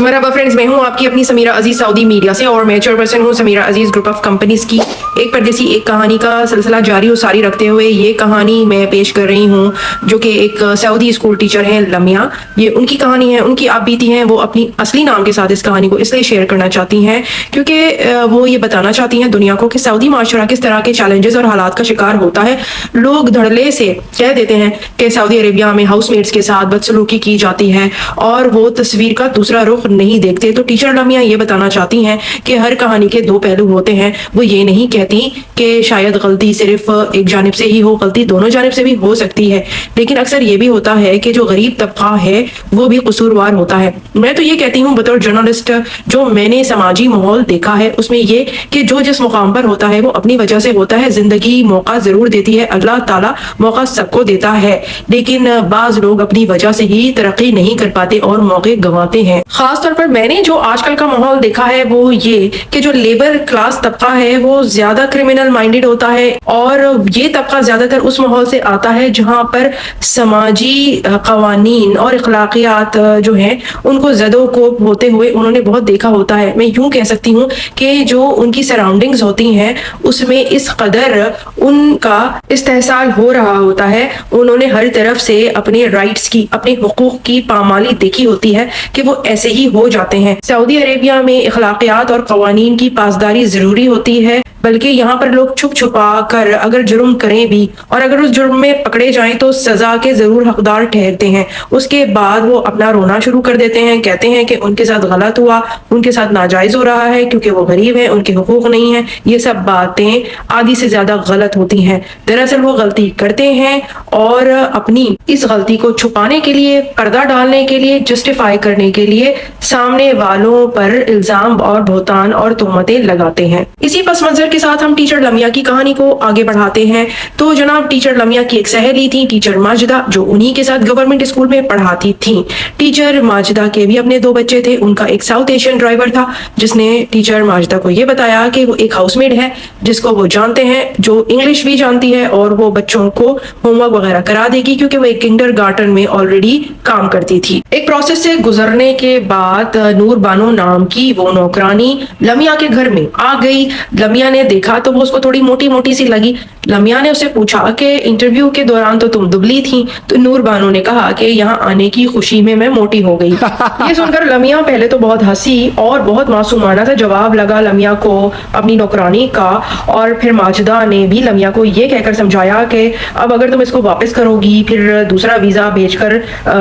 मरहबा friends, मैं हूं आपकी अपनी समीरा अजीज सऊदी मीडिया से और मैं चेयरपर्सन हूं समीरा अजीज ग्रुप ऑफ कंपनीज की। एक परदेसी एक कहानी का सिलसिला जारी और सारी रखते हुए ये कहानी मैं पेश कर रही हूं, जो कि एक सऊदी स्कूल टीचर हैं लमिया। ये उनकी कहानी है, उनकी आप बीती हैं। वो अपनी असली नाम के साथ इस कहानी को इसलिए शेयर करना चाहती हैं क्योंकि वो ये बताना चाहती हैं दुनिया को कि सऊदी माशरा किस तरह के चैलेंजेस और हालात का शिकार होता है। लोग धड़ल्ले से कह देते हैं कि सऊदी अरेबिया में हाउसमेट्स के साथ बदसलूकी की जाती है और वो तस्वीर का दूसरा रुख नहीं देखते। तो टीचर लमिया ये बताना चाहती हैं कि हर कहानी के दो पहलू होते हैं। वो ये नहीं कहती कि शायद गलती सिर्फ एक जानिब से ही हो, गलती दोनों जानिब से भी हो सकती है, लेकिन अक्सर ये भी होता है कि जो गरीब तबका है वो भी कसूरवार होता है। मैं तो ये कहती हूँ बतौर जर्नलिस्ट, जो मैंने समाजी माहौल देखा है उसमें ये कि जो जिस मुकाम पर होता है वो अपनी वजह से होता है। जिंदगी मौका जरूर देती है, अल्लाह ताला मौका सबको देता है, लेकिन बाज लोग अपनी वजह से ही तरक्की नहीं कर पाते और मौके गंवाते हैं। खास तौर पर मैंने जो आजकल का माहौल देखा है वो ये कि जो लेबर क्लास तबका है वो ज्यादा क्रिमिनल माइंडेड होता है और ये तबका ज्यादातर उस माहौल से आता है जहां पर समाजी कवानीन और अखलाकियात जो हैं उनको ज़दोकोब होते हुए उन्होंने बहुत देखा होता है। मैं यूं कह सकती हूँ कि जो उनकी सराउंडिंग्स होती हैं उसमें इस कदर उनका इस्तेहसाल हो रहा होता है, उन्होंने हर तरफ से अपने राइट्स की, अपने हुकूक की पामाली देखी होती है कि वो ऐसे ही हो जाते हैं। सऊदी अरेबिया में अखलाकियात और कवानीन की पासदारी जरूरी होती है, बल्कि यहाँ पर लोग छुप छुपा कर अगर जुर्म करें भी और अगर उस जुर्म में पकड़े जाएं तो सजा के जरूर हकदार ठहरते हैं। उसके बाद वो अपना रोना शुरू कर देते हैं, कहते हैं कि उनके साथ गलत हुआ, उनके साथ नाजायज हो रहा है क्योंकि वो गरीब हैं, उनके हुकूक नहीं है। ये सब बातें आधी से ज्यादा गलत होती हैं। दरअसल वो गलती करते हैं और अपनी इस गलती को छुपाने के लिए, पर्दा डालने के लिए, जस्टिफाई करने के लिए सामने वालों पर इल्जाम और बहुतान और तोहमतें लगाते हैं। इसी पस मंजर के साथ हम टीचर लमिया की कहानी को आगे बढ़ाते हैं। तो जनाब टीचर लमिया की एक सहेली थी, टीचर माजिदा, जो उन्हीं के साथ गवर्नमेंट स्कूल में पढ़ाती थी। टीचर माजिदा के भी अपने दो बच्चे थे। उनका एक साउथ एशियन ड्राइवर था जिसने टीचर माजिदा को ये बताया कि वो एक हाउसमेड है जिसको वो जानते हैं, जो इंग्लिश भी जानती है और वो बच्चों को होमवर्क वगैरह करा देगी क्योंकि वो एक किंडरगार्टन में ऑलरेडी काम करती थी। एक प्रोसेस से गुजरने के बाद नूर बानो नाम की वो नौकरानी लमिया के घर में आ गई। लमिया ने देखा तो वो उसको थोड़ी मोटी मोटी सी लगी। लमिया ने उससे पूछा कि इंटरव्यू के दौरान तो तुम दुबली थी। तो नूर बानो ने कहा कि यहाँ आने की खुशी में मैं मोटी हो गई। ये सुनकर लमिया पहले तो बहुत हंसी और बहुत मासूमाना सा जवाब लगा लमिया को अपनी नौकरानी का, और फिर माजिदा ने भी लमिया को ये कहकर समझाया कि अब अगर तुम इसको वापस करोगी, फिर दूसरा वीजा भेजकर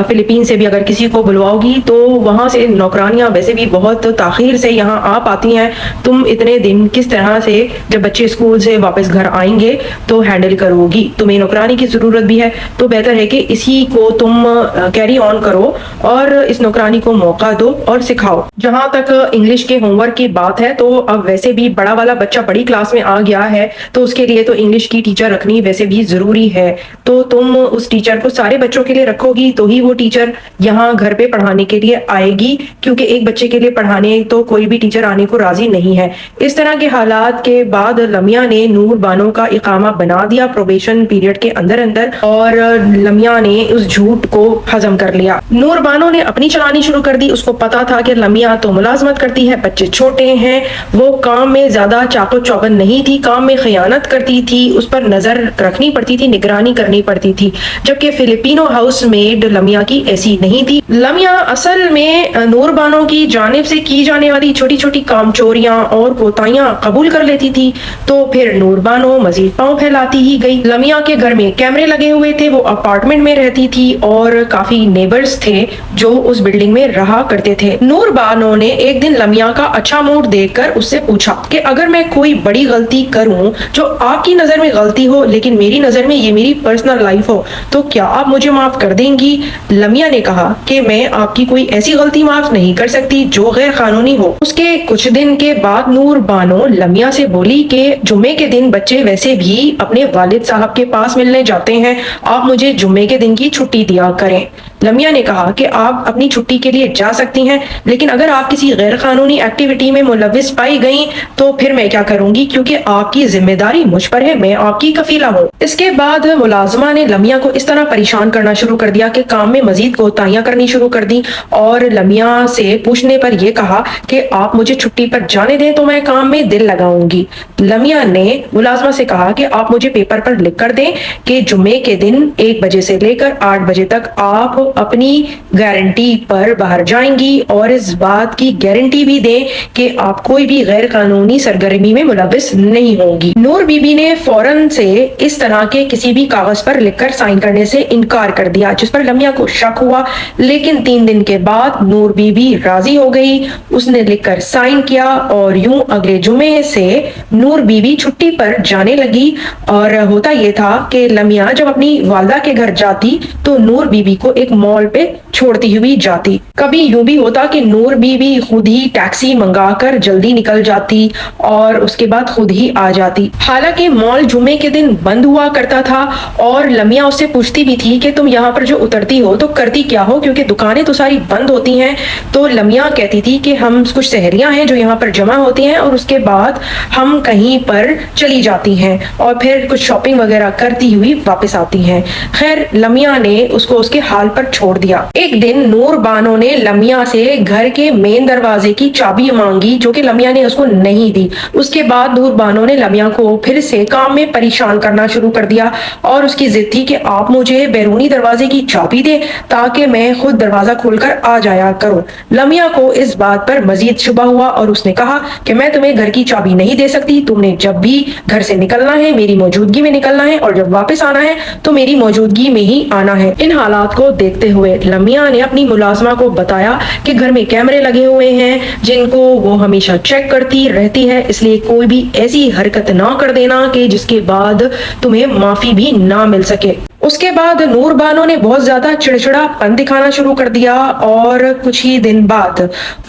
फिलीपीन से भी अगर किसी को बुलवाओगी तो वहां से नौकरानियां वैसे भी बहुत ताखीर से यहाँ आ पाती हैं। तुम इतने दिन किस तरह से जब बच्चे स्कूल से वापस घर आएंगे तो हैंडल करोगी? तुम्हें नौकरानी की जरूरत भी है, तो बेहतर है कि इसी को तुम कैरी ऑन करो और इस नौकरानी को मौका दो और सिखाओ। जहां तक इंग्लिश के होमवर्क की बात है तो अब वैसे भी बड़ा वाला बच्चा बड़ी क्लास में आ गया है तो उसके लिए तो इंग्लिश की टीचर रखनी वैसे भी जरूरी है। तो तुम उस टीचर को सारे बच्चों के लिए रखोगी तो ही वो टीचर यहाँ घर पे पढ़ाने के लिए आएगी, क्योंकि एक बच्चे के लिए पढ़ाने तो कोई भी टीचर आने को राजी नहीं है। इस तरह के हालात के बाद लमिया ने नूर बानो का इकामा बना दिया प्रोबेशन पीरियड के अंदर अंदर, और लमिया ने उस झूठ को हजम कर लिया। नूर बानो ने अपनी चलानी शुरू कर दी। उसको पता था कि लमिया तो मुलाजमत करती है, बच्चे छोटे हैं, वो काम में ज्यादा चाको चौबंद नहीं थी, काम में खयानत करती थी, उस पर नजर रखनी पड़ती थी, निगरानी करनी पड़ती थी। जबकि फिलिपिनो हाउस मेड लमिया की ऐसी नहीं थी। लमिया असल में नूर बानो की जानिब से की जाने वाली छोटी छोटी कामचोरियां और कोताहियां कबूल कर लेती थी। तो फिर नूर बानो मजीद पांव फैलाती ही गई। लमिया के घर में कैमरे लगे हुए थे, वो अपार्टमेंट में रहती थी और काफी नेबर्स थे जो उस बिल्डिंग में रहा करते थे। नूर बानो ने एक दिन लमिया का अच्छा मूड देखकर उससे पूछा कि अगर मैं कोई बड़ी गलती करूं जो आपकी नजर में गलती हो लेकिन मेरी नजर में ये मेरी पर्सनल लाइफ हो, तो क्या आप मुझे माफ कर देंगी? लमिया ने कहा कि मैं आपकी कोई ऐसी गलती माफ नहीं कर सकती जो गैर कानूनी हो। उसके कुछ दिन के बाद नूर बानो लमिया से बोली कि जुम्मे के दिन बच्चे वैसे भी अपने वालिद साहब के पास मिलने जाते हैं, आप मुझे जुम्मे के दिन की छुट्टी दिया करें। لمیہ نے کہا کہ آپ اپنی چھٹی کے لیے جا سکتی ہیں، لیکن اگر آپ کسی غیر قانونی ایکٹیویٹی میں ملوث پائی گئیں تو پھر میں کیا کروں گی، کیونکہ آپ کی ذمہ داری مجھ پر ہے، میں آپ کی کفیلہ ہوں۔ اس کے بعد ملازمہ نے لمیہ کو اس طرح پریشان کرنا شروع کر دیا کہ کام میں مزید کوتاہیاں کرنی شروع کر دی، اور لمیہ سے پوچھنے پر یہ کہا کہ آپ مجھے چھٹی پر جانے دیں تو میں کام میں دل لگاؤں گی۔ لمیہ نے ملازمہ سے کہا کہ آپ مجھے پیپر پر لکھ کر دیں کہ جمعے کے دن 1 بجے سے لے کر 8 بجے تک آپ اپنی گارنٹی پر باہر جائیں گی، اور اس بات کی گارنٹی بھی دیں کہ آپ کوئی بھی غیر قانونی سرگرمی میں ملوث نہیں ہوں گی۔ نور بی بی نے فوراً سے اس طرح کے کسی بھی کاغذ پر لکھ کر سائن کرنے سے انکار کر دیا، جس پر لمیہ کو شک ہوا، لیکن 3 دن کے بعد نور بی بی راضی ہو گئی۔ اس نے لکھ کر سائن کیا، اور یوں اگلے جمعے سے نور بی بی چھٹی پر جانے لگی۔ اور ہوتا یہ تھا کہ لمیہ جب اپنی والدہ کے گھر جاتی تو نور بی بی کو ایک مال پہ چھوڑتی ہوئی جاتی۔ کبھی یوں بھی ہوتا کہ نور بی بی خود ہی ٹیکسی منگا کر جلدی نکل جاتی اور اس کے بعد خود ہی آ جاتی۔ حالانکہ مال جمعے کے دن بند ہوا کرتا تھا، اور لمیہ اس سے پوچھتی بھی تھی کہ تم یہاں پر جو اترتی ہو تو کرتی کیا ہو، کیونکہ دکانیں تو ساری بند ہوتی ہیں۔ تو لمیہ کہتی تھی کہ ہم کچھ سہیلیاں ہیں جو یہاں پر جمع ہوتی ہیں، اور اس کے بعد ہم کہیں پر چلی جاتی ہیں اور پھر کچھ شاپنگ وغیرہ کرتی ہوئی واپس آتی ہیں۔ خیر، لمیہ نے اس کو اس کے حال پر چھوڑ دیا۔ ایک دن نور بانو نے لمیہ سے گھر کے مین دروازے کی چابی مانگی، جو کہ لمیہ نے اس کو نہیں دی۔ اس کے بعد نور بانو نے لمیہ کو پھر سے کام میں پریشان کرنا شروع کر دیا، اور اس کی ضد تھی کہ آپ مجھے بیرونی دروازے کی چابی دیں تاکہ میں خود دروازہ کھول کر آ جایا کروں۔ لمیہ کو اس بات پر مزید شبہ ہوا، اور اس نے کہا کہ میں تمہیں گھر کی چابی نہیں دے سکتی، تم نے جب بھی گھر سے نکلنا ہے میری موجودگی میں نکلنا ہے، اور جب واپس آنا ہے تو میری موجودگی میں ہی آنا ہے۔ ان حالات کو دیکھتے ہوئے لمیہ نے اپنی ملازمہ کو بتایا کہ گھر میں کیمرے لگے ہوئے ہیں جن کو وہ ہمیشہ چیک کرتی رہتی ہے، اس لیے کوئی بھی ایسی حرکت نہ کر دینا کہ جس کے بعد تمہیں معافی بھی نہ مل سکے۔ اس کے بعد نور بانو نے بہت زیادہ چڑچڑا پن دکھانا شروع کر دیا، اور کچھ ہی دن بعد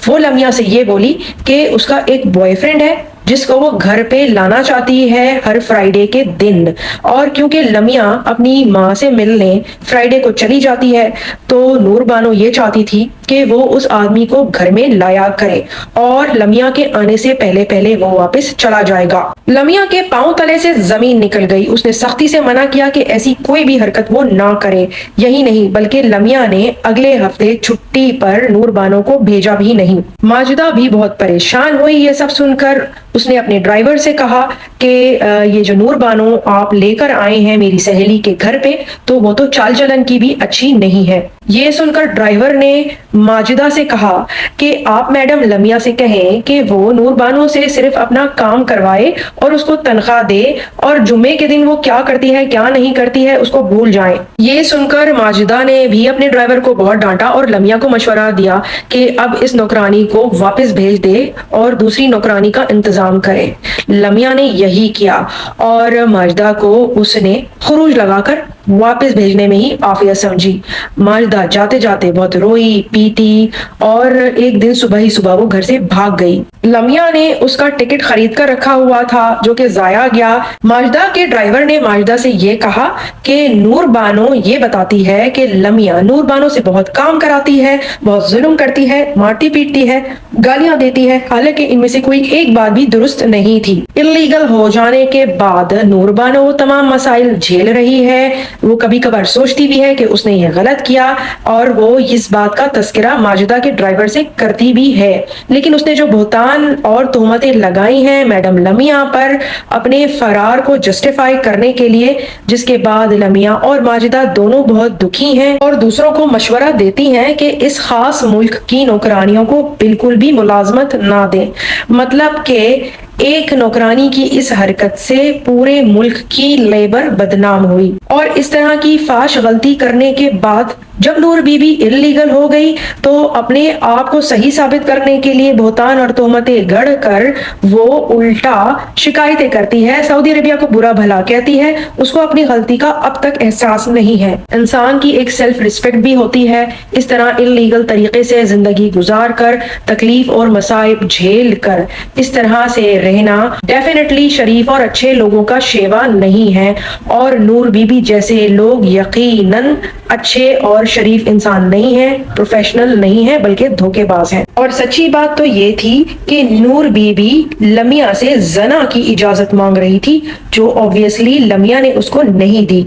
وہ لمیہ سے یہ بولی کہ اس کا ایک بوائے فرینڈ ہے جس کو وہ گھر پہ لانا چاہتی ہے ہر فرائیڈے کے دن، اور کیونکہ لمیہ اپنی ماں سے ملنے فرائیڈے کو چلی جاتی ہے تو نور بانو یہ چاہتی تھی کہ وہ اس آدمی کو گھر میں لایا کرے، اور لمیہ کے آنے سے پہلے پہلے وہ واپس چلا جائے گا۔ لمیہ کے پاؤں تلے سے زمین نکل گئی۔ اس نے سختی سے منع کیا کہ ایسی کوئی بھی حرکت وہ نہ کرے۔ یہی نہیں بلکہ لمیہ نے اگلے ہفتے چھٹی پر نور بانو کو بھیجا بھی نہیں۔ ماجدہ بھی بہت پریشان ہوئی یہ سب سن کر۔ اس نے اپنے ڈرائیور سے کہا کہ یہ جو نور بانو آپ لے کر آئے ہیں میری سہیلی کے گھر پہ، تو وہ تو چال چلن کی بھی اچھی نہیں ہے۔ یہ سن کر ڈرائیور نے ماجدہ سے کہا کہ آپ میڈم لمیہ سے کہیں کہ وہ نور بانو سے صرف اپنا کام کروائے اور اس کو تنخواہ دے، اور جمعے کے دن وہ کیا کرتی ہے کیا نہیں کرتی ہے اس کو بھول جائیں۔ یہ سن کر ماجدہ نے بھی اپنے ڈرائیور کو بہت ڈانٹا اور لمیہ کو مشورہ دیا کہ اب اس نوکرانی کو واپس بھیج دے اور دوسری نوکرانی کا انتظام کرے۔ لمیہ نے یہی کیا، اور ماجدہ کو اس نے خروج لگا کر واپس بھیجنے میں ہی عافیت سمجھی۔ ماجدہ جاتے جاتے بہت روئی پیٹی، اور ایک دن صبح ہی صبح وہ گھر سے بھاگ گئی۔ لمیہ نے اس کا ٹکٹ خرید کر رکھا ہوا تھا جو کہ ضائع گیا۔ ماجدہ کے ڈرائیور نے ماجدہ سے یہ کہا کہ نور بانو یہ بتاتی ہے کہ لمیہ نور بانو سے بہت کام کراتی ہے، بہت ظلم کرتی ہے، مارتی پیٹتی ہے، گالیاں دیتی ہے، حالانکہ ان میں سے کوئی ایک بات بھی درست نہیں تھی۔ انلیگل ہو جانے کے بعد نور بانو تمام مسائل جھیل رہی ہے۔ وہ کبھی کبھار سوچتی بھی ہے کہ اس نے یہ غلط کیا، اور وہ اس بات کا تذکرہ ماجدہ کے ڈرائیور سے کرتی بھی ہے، لیکن اس نے جو بہتان اور تہمتیں لگائی ہیں میڈم لمیہ پر اپنے فرار کو جسٹیفائی کرنے کے لیے، جس کے بعد لمیہ اور ماجدہ دونوں بہت دکھی ہیں اور دوسروں کو مشورہ دیتی ہیں کہ اس خاص ملک کی نوکرانیوں کو بالکل بھی ملازمت نہ دیں۔ مطلب کہ ایک نوکرانی کی اس حرکت سے پورے ملک کی لیبر بدنام ہوئی، اور اس طرح کی فاش غلطی کرنے کے بعد جب نور بی بی انلیگل ہو گئی تو اپنے آپ کو صحیح ثابت کرنے کے لیے بہتان اور تہمتیں گڑھ کر وہ الٹا شکایتیں کرتی ہے، سعودی عربیہ کو برا بھلا کہتی ہے۔ اس کو اپنی غلطی کا اب تک احساس نہیں ہے۔ انسان کی ایک سیلف ریسپیکٹ بھی ہوتی ہے۔ اس طرح انلیگل طریقے سے زندگی گزار کر، تکلیف اور مصائب جھیل کر اس طرح سے رہنا ڈیفینیٹلی شریف اور اچھے لوگوں کا شیوا نہیں ہے، اور نور بی بی جیسے لوگ یقیناً اچھے اور شریف انسان نہیں ہے، پروفیشنل نہیں ہے، بلکہ دھوکے باز ہیں۔ اور سچی بات تو یہ تھی کہ نور بی بی لمیہ سے زنا کی اجازت مانگ رہی تھی، جو آبویسلی لمیہ نے اس کو نہیں دی۔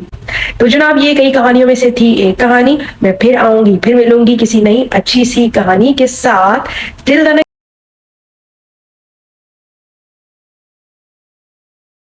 تو جناب یہ کئی کہانیوں میں سے تھی ایک کہانی۔ میں پھر آؤں گی، پھر ملوں گی کسی نئی اچھی سی کہانی کے ساتھ۔ Till then